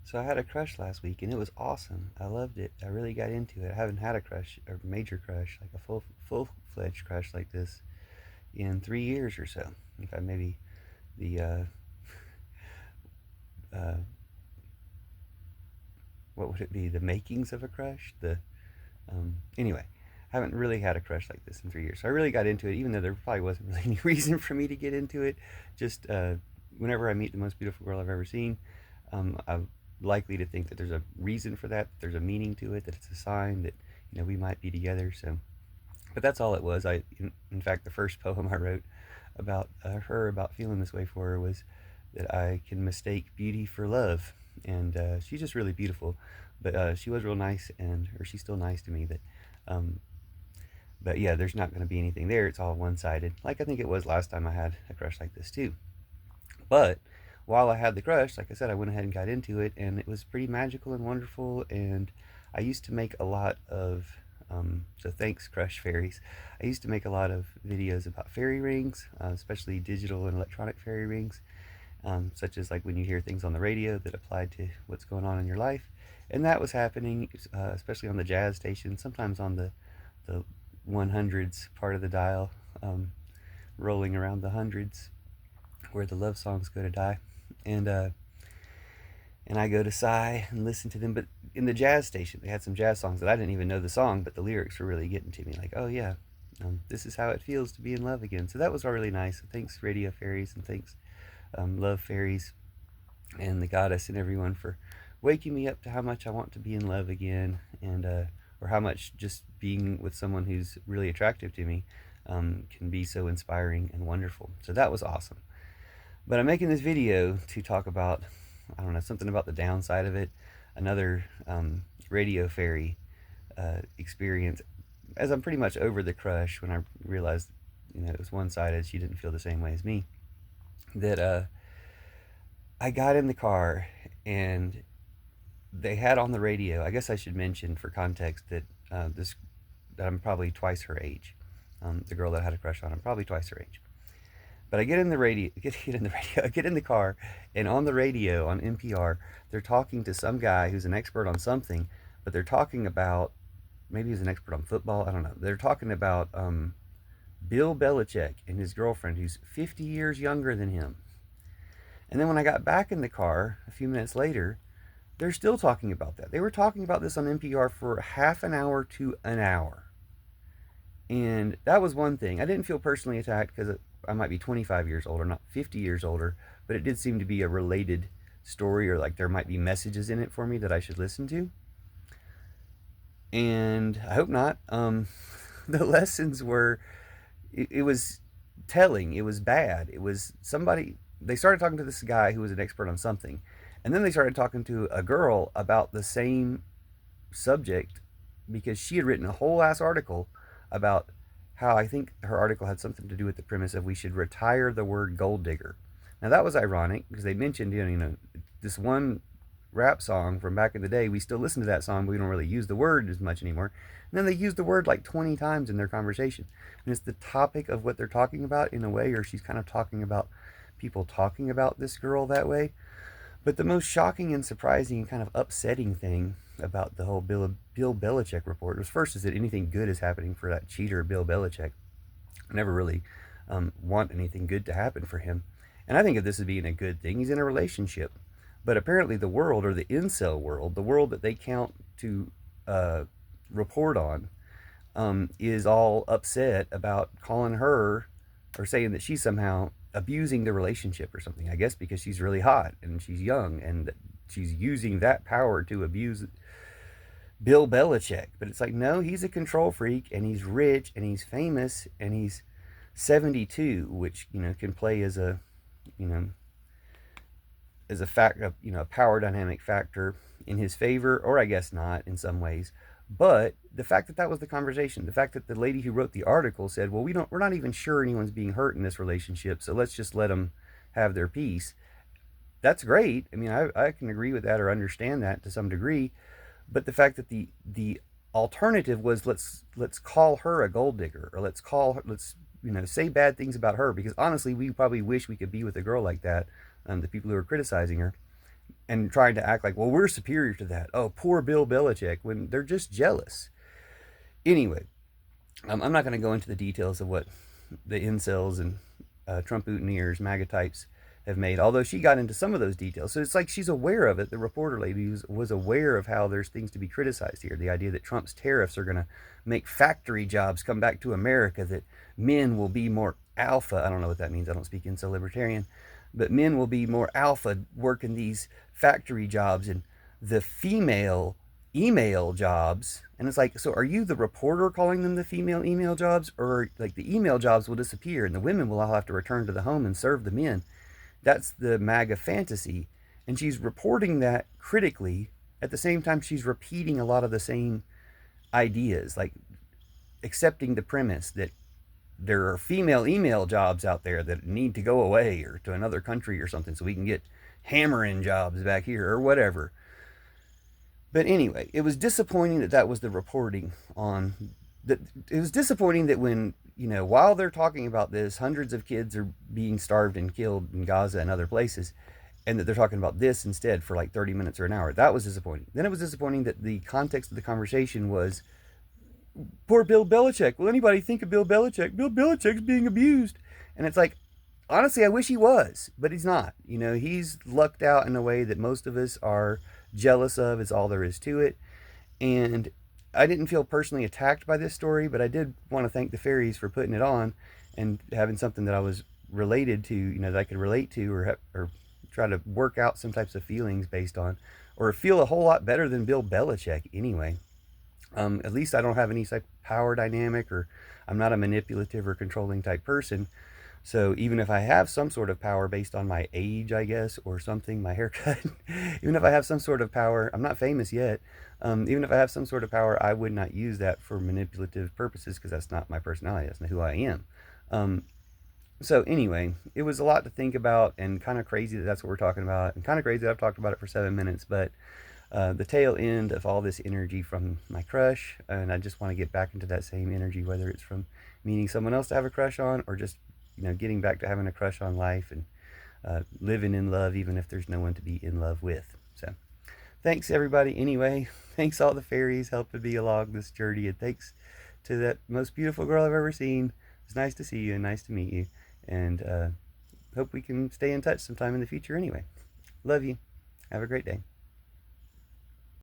So I had a crush last week, and it was awesome. I loved it. I really got into it. I haven't had a crush, a major crush, like a full-fledged crush like this in 3 years or so. In fact, maybe the uh, what would it be? The makings of a crush. Anyway, I haven't really had a crush like this in 3 years. So I really got into it, even though there probably wasn't really any reason for me to get into it. Just whenever I meet the most beautiful girl I've ever seen, I'm likely to think that there's a reason for that. There's a meaning to it. That it's a sign that we might be together. So, but that's all it was. In fact, the first poem I wrote about her, about feeling this way for her, was that I can mistake beauty for love, and she's just really beautiful. But she was real nice, or she's still nice to me. Um, but yeah, there's not going to be anything there. It's all one-sided, like I think it was last time I had a crush like this too. But while I had the crush, like I said, I went ahead and got into it, and it was pretty magical and wonderful. And I used to make a lot of, so thanks, Crush Fairies. I used to make a lot of videos about fairy rings, especially digital and electronic fairy rings, such as like when you hear things on the radio that apply to what's going on in your life. And that was happening, especially on the jazz station, sometimes on the 100s part of the dial, rolling around the hundreds where the love songs go to die. And and I go to sigh and listen to them. But in the jazz station, they had some jazz songs that I didn't even know the song, but the lyrics were really getting to me. Like, oh yeah, this is how it feels to be in love again. So that was all really nice. So thanks, Radio Fairies, and thanks, Love Fairies, and the Goddess, and everyone for waking me up to how much I want to be in love again, and or how much just being with someone who's really attractive to me can be so inspiring and wonderful. So that was awesome. But I'm making this video to talk about, I don't know, something about the downside of it, another radio fairy experience, as I'm pretty much over the crush when I realized, it was one-sided. She didn't feel the same way as me. That I got in the car, and they had on the radio, I guess I should mention for context that that I'm probably twice her age. The girl that I had a crush on, I'm probably twice her age. But I get in the radio, I get in the car, and on the radio, on NPR, they're talking to some guy who's an expert on something, but they're talking about, maybe he's an expert on football, I don't know. They're talking about Bill Bellichek and his girlfriend, who's 50 years younger than him. And then when I got back in the car a few minutes later, they're still talking about that. They were talking about this on NPR for half an hour to an hour. And that was one thing. I didn't feel personally attacked because I might be 25 years older, not 50 years older, but it did seem to be a related story, or like there might be messages in it for me that I should listen to. And I hope not. The lessons were, it was telling, it was bad. It was somebody, they started talking to this guy who was an expert on something, and then they started talking to a girl about the same subject, because she had written a whole ass article about how, I think her article had something to do with the premise of we should retire the word gold digger. Now that was ironic because they mentioned, this one rap song from back in the day. We still listen to that song, but we don't really use the word as much anymore. And then they use the word like 20 times in their conversation. And it's the topic of what they're talking about in a way, or she's kind of talking about people talking about this girl that way. But the most shocking and surprising and kind of upsetting thing about the whole Bill Belichick report was, first, is that anything good is happening for that cheater Bill Belichick. I never really want anything good to happen for him. And I think of this as being a good thing. He's in a relationship. But apparently the world, or the incel world, the world that they count to report on, is all upset about calling her, or saying that she's somehow abusing the relationship or something. I guess because she's really hot and she's young, and she's using that power to abuse Bill Belichick. But it's like, no, he's a control freak, and he's rich, and he's famous, and he's 72, which, can play as a, you know, as a fact of, a power dynamic factor in his favor, or I guess not in some ways. But the fact that that was the conversation, the fact that the lady who wrote the article said, well, we're not even sure anyone's being hurt in this relationship, so let's just let them have their peace. That's great. I mean, I can agree with that, or understand that to some degree. But the fact that the alternative was, let's call her a gold digger, or let's say bad things about her, because honestly we probably wish we could be with a girl like that, the people who are criticizing her. and trying to act like, well, we're superior to that. Oh, poor Bill Belichick, when they're just jealous. Anyway, I'm not going to go into the details of what the incels and Trump boutonnieres, MAGA types, have made, although she got into some of those details. So it's like she's aware of it. The reporter lady was aware of how there's things to be criticized here. The idea that Trump's tariffs are going to make factory jobs come back to America, that men will be more alpha. I don't know what that means. I don't speak incel libertarian. But men will be more alpha working these factory jobs, and the female email jobs. And it's like, so are you the reporter calling them the female email jobs, or like the email jobs will disappear and the women will all have to return to the home and serve the men? That's the MAGA fantasy. And she's reporting that critically. At the same time, she's repeating a lot of the same ideas, like accepting the premise that there are female email jobs out there that need to go away or to another country or something so we can get hammering jobs back here or whatever. But anyway, it was disappointing that that was the reporting on that. It was disappointing that when, while they're talking about this, hundreds of kids are being starved and killed in Gaza and other places, and that they're talking about this instead for like 30 minutes or an hour. That was disappointing. Then it was disappointing that the context of the conversation was poor Bill Belichick. Will anybody think of Bill Belichick? Bill Belichick's being abused. And it's like, honestly, I wish he was, but he's not. He's lucked out in a way that most of us are jealous of, is all there is to it. And I didn't feel personally attacked by this story, but I did want to thank the fairies for putting it on and having something that I was related to, that I could relate to, or try to work out some types of feelings based on, or feel a whole lot better than Bill Belichick anyway. At least I don't have any type of power dynamic, or I'm not a manipulative or controlling type person. So even if I have some sort of power based on my age, I guess, or something, my haircut, even if I have some sort of power, I'm not famous yet. Even if I have some sort of power, I would not use that for manipulative purposes because that's not my personality. That's not who I am. So anyway, it was a lot to think about, and kind of crazy that that's what we're talking about, and kind of crazy that I've talked about it for 7 minutes, but the tail end of all this energy from my crush, and I just want to get back into that same energy, whether it's from meeting someone else to have a crush on, or just getting back to having a crush on life and living in love, even if there's no one to be in love with. So thanks everybody anyway. Thanks all the fairies helping me along this journey, and thanks to that most beautiful girl I've ever seen. It's nice to see you and nice to meet you, and hope we can stay in touch sometime in the future anyway. Love you. Have a great day.